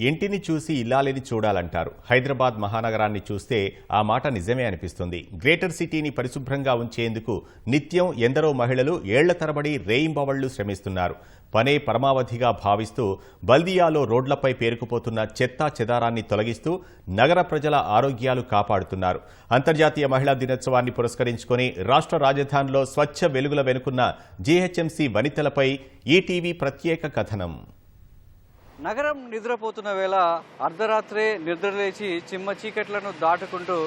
ఇంటిని చూసి ఇల్లాలిని చూడాలంటారు. హైదరాబాద్ మహానగరాన్ని చూస్తే ఆ మాట నిజమే అనిపిస్తుంది. గ్రేటర్ సిటీని పరిశుభ్రంగా ఉంచేందుకు నిత్యం ఎందరో మహిళలు ఏళ్ల తరబడి రేయింబవళ్లు శ్రమిస్తున్నారు. పనే పరమావధిగా భావిస్తూ బల్దియాలో రోడ్లపై పేరుకుపోతున్న చెత్తా చెదారాన్ని తొలగిస్తూ నగర ప్రజల ఆరోగ్యాలు కాపాడుతున్నారు. అంతర్జాతీయ మహిళా దినోత్సవాన్ని పురస్కరించుకుని రాష్ట్ర రాజధానిలో స్వచ్ఛ వెలుగుల వెనుకున్న జీహెచ్ఎంసీ వనితలపై ఈటీవీ ప్రత్యేక కథనం. నగరం నిద్రపోతున్న వేళ అర్ధరాత్రే నిద్రలేచి చిమ్మ చీకట్లను దాటుకుంటూ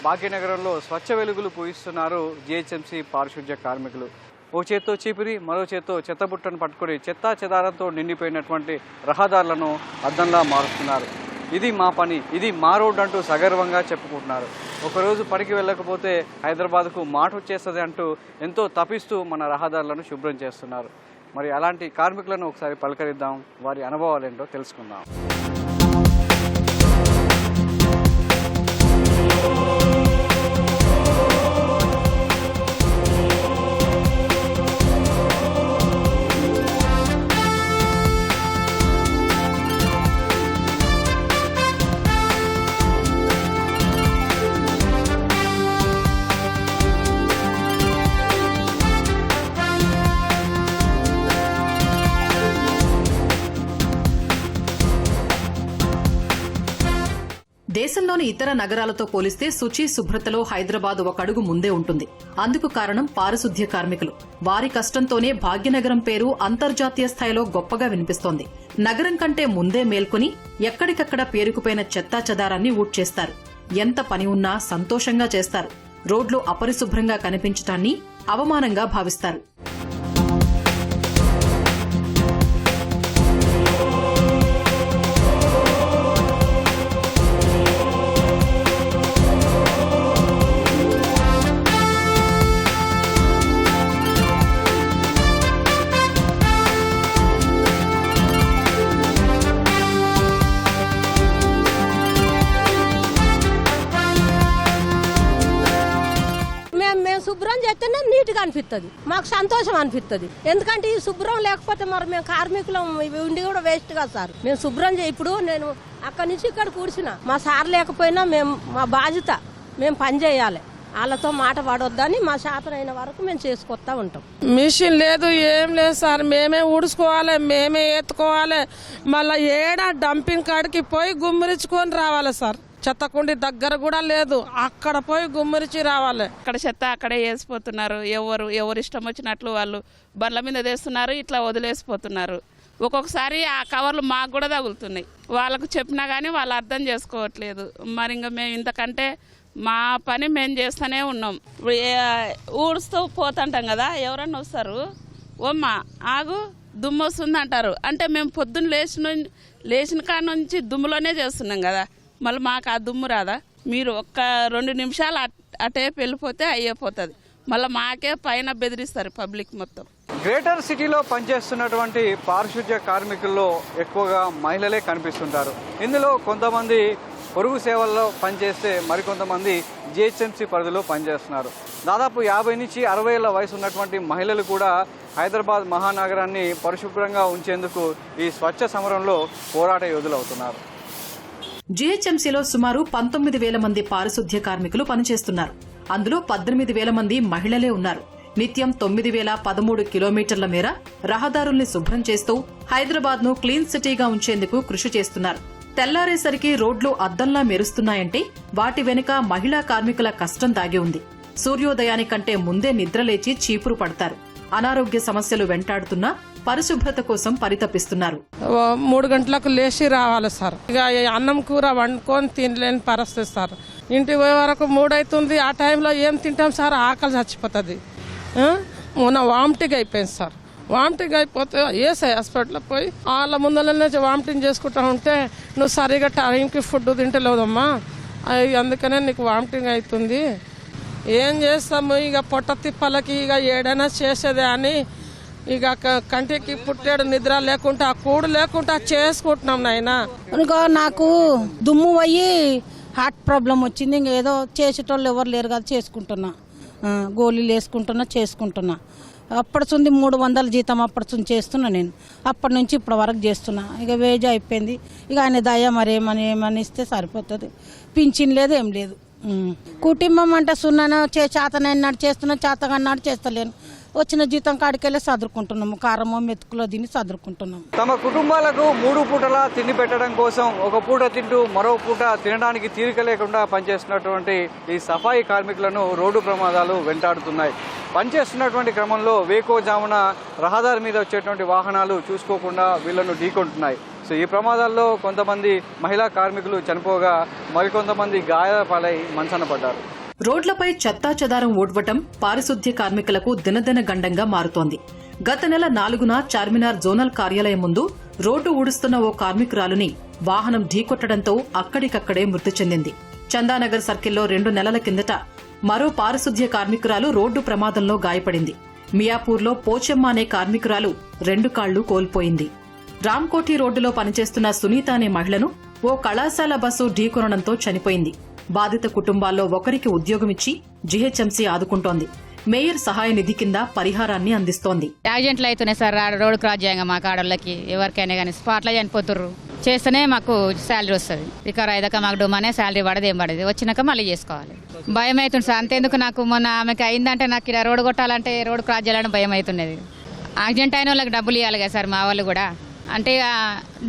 భాగ్యనగరంలో స్వచ్ఛ వెలుగులు పూయిస్తున్నారు జీహెచ్ఎంసీ పారిశుధ్య కార్మికులు. ఓ చేత్తో చీపిరి, మరో చేత్తో చెత్తబుట్టను పట్టుకుని చెత్తా చెదారంతో నిండిపోయినటువంటి రహదారులను అద్దంలా మారుస్తున్నారు. ఇది మా పని, ఇది మా రోడ్డు అంటూ సగర్వంగా చెప్పుకుంటున్నారు. ఒకరోజు పనికి వెళ్ళకపోతే హైదరాబాద్కు మాట వచ్చేస్తుంది అంటూ ఎంతో తపిస్తూ మన రహదారులను శుభ్రం చేస్తున్నారు. మరి అలాంటి కార్మికులను ఒకసారి పలకరిద్దాం, వారి అనుభవాలు ఏంటో తెలుసుకుందాం. దేశంలోని ఇతర నగరాలతో పోలిస్తే శుచి శుభ్రతలో హైదరాబాద్ ఒక అడుగు ముందే ఉంటుంది. అందుకు కారణం పారిశుధ్య కార్మికులు. వారి కష్టంతోనే భాగ్యనగరం పేరు అంతర్జాతీయ స్థాయిలో గొప్పగా వినిపిస్తోంది. నగరం కంటే ముందే మేల్కొని ఎక్కడికక్కడ పేరుకుపోయిన చెత్తా చెదారాన్ని ఊడ్చేస్తారు. ఎంత పని ఉన్నా సంతోషంగా చేస్తారు. రోడ్లు అపరిశుభ్రంగా కనిపించటాన్ని అవమానంగా భావిస్తారు. శుభ్రం చేస్తేనే నీట్గా అనిపిస్తుంది, మాకు సంతోషం అనిపిస్తుంది. ఎందుకంటే ఈ శుభ్రం లేకపోతే మరి మేము కార్మికులం ఉండి కూడా వేస్ట్ కదా సార్. మేము శుభ్రం ఇప్పుడు నేను అక్కడి నుంచి ఇక్కడ కూర్చున్నా, మా సార్ లేకపోయినా మేము మా బాధ్యత మేము పని చేయాలి. వాళ్ళతో మాట పడొద్దని మా శాతనైన వరకు మేము చేసుకొస్తా ఉంటాం. మిషన్ లేదు, ఏం లేదు సార్. మేమే ఊడ్చుకోవాలి, మేమే ఎత్తుకోవాలి. మళ్ళీ ఏడా డంపింగ్ కాడికి పోయి గుమ్మరించుకొని రావాలి సార్. చెత్తకుండి దగ్గర కూడా లేదు, అక్కడ పోయి గుమ్మరిచి రావాలి. అక్కడ చెత్త అక్కడే వేసిపోతున్నారు. ఎవరు ఇష్టం వచ్చినట్లు వాళ్ళు బండ్ల మీద తెస్తున్నారు, ఇట్లా వదిలేసిపోతున్నారు. ఒక్కొక్కసారి ఆ కవర్లు మాకు కూడా తగులుతున్నాయి. వాళ్ళకు చెప్పినా కానీ వాళ్ళు అర్థం చేసుకోవట్లేదు. మరి ఇంకా మేము ఇంతకంటే మా పని మేము చేస్తూనే ఉన్నాం. ఊడుస్తూ పోతుంటాం కదా, ఎవరన్నా వస్తారు, ఓమ్మ ఆగు దుమ్ము వస్తుంది అంటారు. అంటే మేము పొద్దున్న లేచిన కాడ నుంచి దుమ్ములోనే చేస్తున్నాం కదా, మళ్ళీ మాకు ఆ దుమ్ము రాదా? మీరు ఒక్క 2 నిమిషాలు అటే వెళ్ళిపోతే అయిపోతుంది. మళ్ళీ మాకే పైన బెదిరిస్తారు పబ్లిక్ మొత్తం. గ్రేటర్ సిటీలో పనిచేస్తున్నటువంటి పారిశుధ్య కార్మికుల్లో ఎక్కువగా మహిళలే కనిపిస్తుంటారు. ఇందులో కొంతమంది పొరుగు సేవల్లో పనిచేస్తే మరికొంతమంది జీహెచ్ఎంసీ పరిధిలో పనిచేస్తున్నారు. దాదాపు 50 నుంచి 60 ఏళ్ల వయసు ఉన్నటువంటి మహిళలు కూడా హైదరాబాద్ మహానగరాన్ని పరిశుభ్రంగా ఉంచేందుకు ఈ స్వచ్ఛ సమరంలో పోరాట యోధులవుతున్నారు. జీహెచ్ఎంసీలో సుమారు 19,000 మంది పారిశుధ్య కార్మికులు పనిచేస్తున్నారు. అందులో 18,000 మంది మహిళలే ఉన్నారు. నిత్యం 9,013 కిలోమీటర్ల మేర రహదారుల్ని శుభ్రం చేస్తూ హైదరాబాద్ ను క్లీన్ సిటీగా ఉంచేందుకు కృషి చేస్తున్నారు. తెల్లారేసరికి రోడ్లు అద్దంలా మెరుస్తున్నాయంటే వాటి వెనుక మహిళా కార్మికుల కష్టం దాగి ఉంది. సూర్యోదయానికంటే ముందే నిద్రలేచి చీపురు పడతారు. అనారోగ్య సమస్యలు వెంటాడుతున్నా పరిశుభ్రత కోసం పరితపిస్తున్నారు. 3 గంటలకు లేచి రావాలి సార్. ఇక అన్నం కూర వండుకొని తినలేని పరిస్థితి సార్. ఇంటికి పోయే వరకు 3 అవుతుంది. ఆ టైంలో ఏం తింటాం సార్, ఆకలి చచ్చిపోతుంది. మొన్న వామిటింగ్ అయిపోయింది సార్. వామిటింగ్ అయిపోతే ఏసఐ హాస్పిటల్లో పోయి వాళ్ళ ముందరనే వామిటింగ్ చేసుకుంటా ఉంటే, నువ్వు సరిగా టైంకి ఫుడ్ తింటలేదమ్మా, అందుకనే నీకు వామిటింగ్ అవుతుంది. ఏం చేస్తాము ఇక పొట్ట తిప్పలకి ఇక ఏడైనా చేసేదే అని ఇక కంటికి పుట్టాడు నిద్ర లేకుండా కూడు లేకుండా చేసుకుంటున్నాం నాయన. ఇంకో నాకు దుమ్ము పోయి హార్ట్ ప్రాబ్లం వచ్చింది. ఇంకేదో చేసేటోళ్ళు ఎవరు లేరు కదా, చేసుకుంటున్నా. గోళీలు వేసుకుంటున్నా, చేసుకుంటున్నా. అప్పటి 300 జీతం అప్పటి చేస్తున్నా నేను. అప్పటి నుంచి ఇప్పటి వరకు చేస్తున్నా. ఇక వేజ్ అయిపోయింది. ఇక ఆయన దయ ఏమని ఇస్తే సరిపోతుంది. పింఛన్ లేదు, ఏం లేదు. కుటుంబం అంటే సున్నాను చేతనన్నాడు చేస్తున్నా, చేతగన్నాడు చేస్తలేను. వచ్చిన జీతం కాడికెళ్ళి చదువుకుంటున్నాము. కారమో మెతుకులో దీన్ని చదువుకుంటున్నాము. తమ కుటుంబాలకు 3 పూటలా తిండి పెట్టడం కోసం ఒక పూట తింటూ మరో పూట తినడానికి తీరిక లేకుండా పనిచేస్తున్నటువంటి ఈ సఫాయి కార్మికులను రోడ్డు ప్రమాదాలు వెంటాడుతున్నాయి. పనిచేస్తున్నటువంటి క్రమంలో వేకోజామున రహదారి మీద వచ్చేటువంటి వాహనాలు చూసుకోకుండా వీళ్లను ఢీకొంటున్నాయి. సో ఈ ప్రమాదాల్లో కొంతమంది మహిళా కార్మికులు చనిపోగా మరికొంతమంది గాయాల పాలై మంచాన పడ్డారు. రోడ్లపై చెత్తా చెదారం ఓడ్వటం పారిశుద్ధ్య కార్మికులకు దినదిన గండంగా మారుతోంది. గత నెల 4న చార్మినార్ జోనల్ కార్యాలయం ముందు రోడ్డు ఊడుస్తున్న ఓ కార్మికురాలుని వాహనం ఢీకొట్టడంతో అక్కడికక్కడే మృతి చెందింది. చందానగర్ సర్కిల్లో 2 నెలల కిందట మరో పారిశుద్ధ్య కార్మికురాలు రోడ్డు ప్రమాదంలో గాయపడింది. మియాపూర్లో పోచమ్మ అనే కార్మికురాలు 2 కాళ్లు కోల్పోయింది. రామ్కోటి రోడ్డులో పనిచేస్తున్న సునీత అనే మహిళను ఓ కళాశాల బస్సు ఢీకొనడంతో చనిపోయింది. బాధిత కుటుంబాల్లో ఒకరికి ఉద్యోగమిచ్చి జీహెచ్ఎంసీ ఆదుకుంటోంది. మేయర్ సహాయ నిధి కింద పరిహారాన్ని అందిస్తోంది. యాక్సిడెంట్లు అవుతున్నాయి సార్, రోడ్డు క్రాస్ చేయంగా మా ఆడోళ్ళకి ఎవరికైనా కానీ స్పాట్లో చనిపోతుర్రు. చేస్తేనే మాకు శాలరీ వస్తుంది. రికవర్ అయ్యాక మాకు డొమ్మనే శాలరీ పడదు, ఏం పడదు. వచ్చినాక మళ్ళీ చేసుకోవాలి. భయం అవుతుంది సార్. అంతేందుకు నాకు మొన్న ఆమెకి అయిందంటే నాకు ఇక్కడ రోడ్డు కొట్టాలంటే రోడ్డు క్రాస్ చేయాలని భయం అవుతున్నది. యాక్సిడెంట్ అయిన వాళ్ళకి డబ్బులు ఇవ్వాలి కదా సార్ మా వాళ్ళు కూడా. అంటే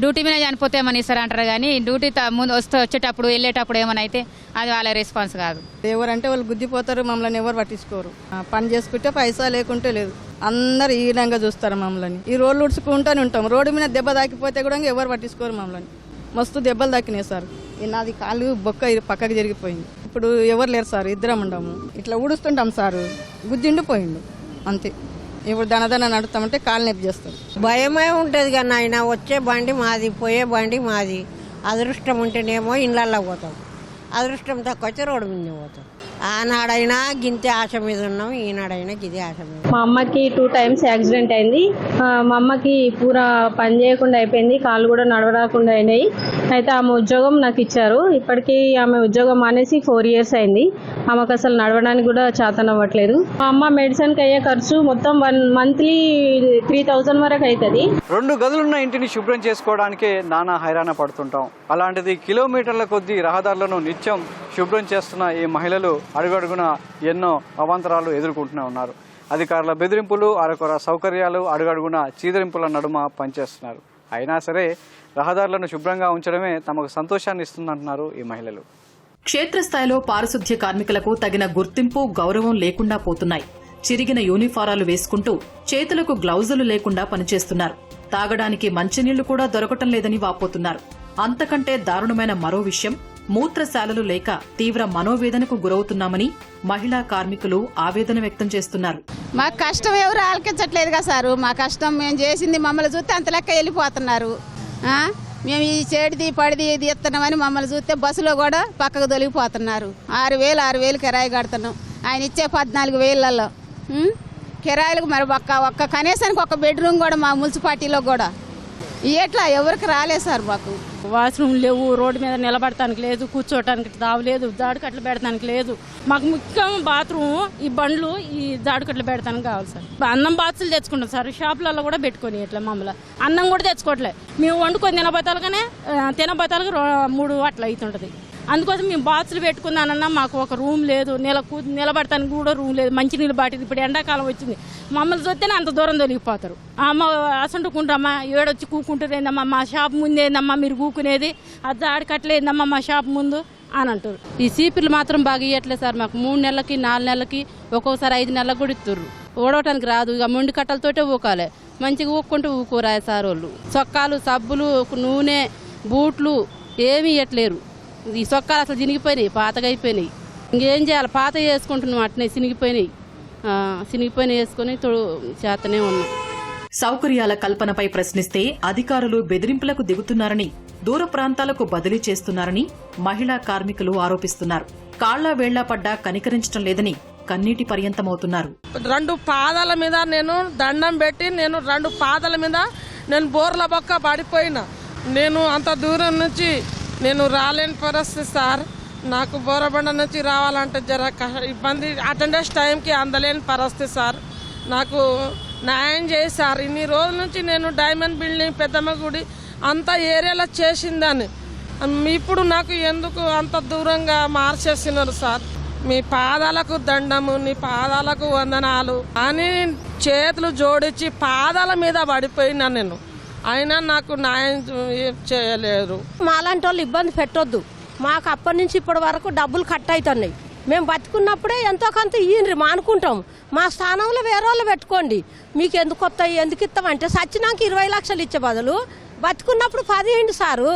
డ్యూటీ మీద చనిపోతే ఏమని ఇస్తారంటారు కానీ డ్యూటీ ముందు వచ్చేటప్పుడు వెళ్ళేటప్పుడు ఏమైనా అయితే అది వాళ్ళ రెస్పాన్స్ కాదు. ఎవరంటే వాళ్ళు గుద్దిపోతారు, మమ్మల్ని ఎవరు పట్టించుకోరు. పని చేసుకుంటే పైసా లేకుంటే లేదు. అందరు ఈ విధంగా చూస్తారు మమ్మల్ని. ఈ రోడ్లు ఉడుచుకుంటూనే ఉంటాం. రోడ్డు మీద దెబ్బ తాకిపోతే కూడా ఎవరు పట్టించుకోరు మమ్మల్ని. మస్తు దెబ్బలు తాకినాయి సార్. నాది కాలు బొక్క పక్కకు జరిగిపోయింది. ఇప్పుడు ఎవరు లేరు సార్, ఇద్దరం ఉండము. ఇట్లా ఊడుస్తుంటాం సార్, గుద్దిండు పోయిండు అంతే. ఇప్పుడు దనదన నడుస్తామంటే కాలు నొప్పి చేస్తాం. భయమే ఉంటుంది కానీ ఆయన వచ్చే బండి మాది, పోయే బండి మాది. అదృష్టం ఉంటేనేమో ఇళ్ళల్లో పోతాం, అదృష్టం తక్కువ వచ్చి రోడ్డు మీద పోతాం. ఆనాడైనా గింతే ఆశ మీద ఉన్నాం, ఈనాడైనా గిదే ఆశ మీద. మా అమ్మకి 2 times యాక్సిడెంట్ అయింది. మా అమ్మకి పూరా పని చేయకుండా అయిపోయింది, కాళ్ళు కూడా నడవరాకుండా అయినాయి. అయితే ఆమె ఉద్యోగం నాకు ఇచ్చారు. ఇప్పటికీ ఆమె ఉద్యోగం మానేసి 4 years అయింది. ఆమెకు అసలు నడవడానికి కూడా చేతనవ్వట్లేదు. మా అమ్మ మెడిసిన్కి అయ్యే ఖర్చు మొత్తం monthly 3,000 వరకు అవుతుంది. 2 గదులున్న ఇంటిని శుభ్రం చేసుకోవడానికే నానా హైరాణ పడుతుంటాం. అలాంటిది కిలోమీటర్ల కొద్దీ రహదారులను నిత్యం శుభ్రం చేస్తున్న ఈ మహిళలు అడుగడుగున ఎన్నో అవాంతరాలు ఎదుర్కొంటూనే ఉన్నారు. అధికారుల బెదిరింపులు, అరకొర సౌకర్యాలు, అడుగడుగున చీదరింపుల నడుమ పనిచేస్తున్నారు. అయినా సరే రహదారులను శుభ్రంగా ఉంచడమే తమకు సంతోషాన్ని ఇస్తుందంటున్నారు ఈ మహిళలు. క్షేత్రస్థాయిలో పారిశుద్ధ్య కార్మికులకు తగిన గుర్తింపు, గౌరవం లేకుండా పోతున్నాయి. చిరిగిన యూనిఫారాలు వేసుకుంటూ చేతులకు గ్లౌజులు లేకుండా పనిచేస్తున్నారు. తాగడానికి మంచినీళ్లు కూడా దొరకటం లేదని వాపోతున్నారు. అంతకంటే దారుణమైన మరో విషయం, మూత్రశాలలు లేక తీవ్ర మనోవేదనకు గురవుతున్నామని మహిళా కార్మికులు ఆవేదన వ్యక్తం చేస్తున్నారు. మా కష్టం ఎవరు ఆలకించట్లేదు కదా సారు. మా కష్టం మేము చేసింది మమ్మల్ని చూస్తే అంత లెక్క వెళ్ళిపోతున్నారు. మేము ఈ చెడిది పడిది ఇది ఇస్తున్నామని మమ్మల్ని చూస్తే బస్సులో కూడా పక్కకు తొలగిపోతున్నారు. 6,000 కిరాయి కడుతున్నాం. ఆయన ఇచ్చే 14,000లలో కిరాయిలకు మరి ఒక్క కనీసానికి ఒక బెడ్రూమ్ కూడా మా మున్సిపాలిటీలో కూడా ఎట్లా ఎవరికి రాలేదు సార్. మాకు వాష్రూమ్ లేవు, రోడ్డు మీద నిలబడటానికి లేదు, కూర్చోటానికి తావలేదు, జాడుకట్లు పెడతానికి లేదు. మాకు ముఖ్యం బాత్రూమ్, ఈ బండ్లు, ఈ జాడుకట్లు పెడతానికి కావాలి సార్. అన్నం బాక్సులు తెచ్చుకుంటాం సార్, షాపులలో కూడా పెట్టుకొని ఇట్లా మమ్మల్ని అన్నం కూడా తెచ్చుకోవట్లే. మేము వండుకొని తినబోతాలుగానే 3 అట్లా అవుతుంటుంది. అందుకోసం మేము బాక్సులు పెట్టుకుందానన్నా మాకు ఒక రూమ్ లేదు, నిలబడటానికి కూడా రూమ్ లేదు. మంచినీళ్ళు బాటిల్ ఇప్పుడు ఎండాకాలం వచ్చింది, మమ్మల్ని చూస్తేనే అంత దూరం తొలగిపోతారు. అమ్మ అసంటుకుంటామా, ఏడొచ్చి కూకుంటుందేందమ్మా, మా షాప్ ముందేందమ్మా మీరు కూకునేది, అది ఆడకట్లేదమ్మా మా షాప్ ముందు అని అంటారు. ఈ సీపీలు మాత్రం బాగా ఇవ్వట్లేదు సార్. మాకు 3 నెలలకి 4 నెలలకి ఒక్కొక్కసారి 5 నెలలకు కూడా ఇస్తుర్రు. ఓడవటానికి రాదు, ఇక మొండి కట్టలతోటే ఊకాలి. మంచిగా ఊక్కుంటూ ఊకోరాయి సార్ వాళ్ళు. చొక్కాలు, సబ్బులు, నూనె, బూట్లు ఏమీ ఇవ్వట్లేరు. ఈ చొక్కాలు అసలు చినిగిపోయినాయి, పాతగా అయిపోయినాయి. ఇంకేం చేయాలి, పాత వేసుకుంటున్నాం అట్నే, చినిగిపోయినాయి వేసుకొని చేతనే ఉన్నాం. సౌకర్యాల కల్పనపై ప్రశ్నిస్తే అధికారులు బెదిరింపులకు దిగుతున్నారని, దూర ప్రాంతాలకు బదిలీ చేస్తున్నారని మహిళా కార్మికులు ఆరోపిస్తున్నారు. కాళ్ల వేళ్లా పడ్డా కనికరించడం లేదని కన్నీటి పర్యంతమవుతున్నారు. 2 పాదాల మీద నేను దండం పెట్టి, 2 పాదాల మీద బోర్ల బొక్క పడిపోయినా. నేను అంత దూరం నుంచి రాలేని పరిస్థితి సార్. నాకు బోరబండ నుంచి రావాలంటే జర ఇబ్బంది, అటెండెన్స్ టైంకి అందలేని పరిస్థితి సార్. నాకు న్యాయం చేశారు. ఇన్ని రోజుల నుంచి నేను డైమండ్ బిల్డింగ్ పెద్దమ్మ గుడి అంత ఏరియాలో చేసిందని ఇప్పుడు నాకు ఎందుకు అంత దూరంగా మార్చేసినారు సార్? మీ పాదాలకు దండము, నీ పాదాలకు వందనాలు అని చేతులు జోడించి పాదాల మీద పడిపోయినా నేను, అయినా నాకు న్యాయం చేయలేరు. మాలాంటి వాళ్ళు ఇబ్బంది పెట్టొద్దు. మాకు అప్పటి నుంచి ఇప్పటి వరకు డబ్బులు కట్ అవుతున్నాయి. మేము బతుకున్నప్పుడే ఎంతో కొంత ఇయ్యండి మానుకుంటాం. మా స్థానంలో వేరే వాళ్ళు పెట్టుకోండి. మీకు ఎందుకు వస్తాయి, ఎందుకు ఇస్తామంటే సచ్చినాక 20 లక్షలు ఇచ్చే బదులు బతుకున్నప్పుడు 10 ఇవ్వండి సారు.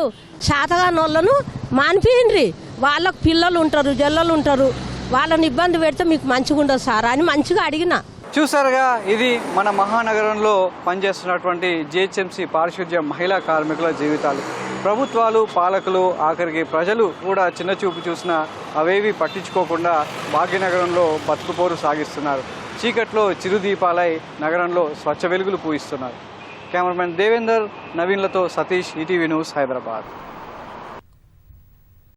శాతగాని వాళ్ళను మానిపోయిండ్రి. వాళ్ళకు పిల్లలు ఉంటారు, జల్లలు ఉంటారు, వాళ్ళని ఇబ్బంది పెడితే మీకు మంచిగా ఉండదు సార్ అని మంచిగా అడిగిన. చూసారుగా, ఇది మన మహానగరంలో పనిచేస్తున్నటువంటి జిహెచ్ఎంసీ పారిశుద్ధ్య మహిళా కార్మికుల జీవితాలు. ప్రభుత్వాలు, పాలకులు, ఆఖరికి ప్రజలు కూడా చిన్న చూపు చూసినా అవేవి పట్టించుకోకుండా భాగ్యనగరంలో బతుకుపోరు సాగిస్తున్నారు. చీకట్లో చిరుదీపాలై నగరంలో స్వచ్ఛ వెలుగులు పూయిస్తున్నారు. కెమెరామెన్ దేవేందర్, నవీన్లతో సతీష్, ఈటీవీ న్యూస్, హైదరాబాద్.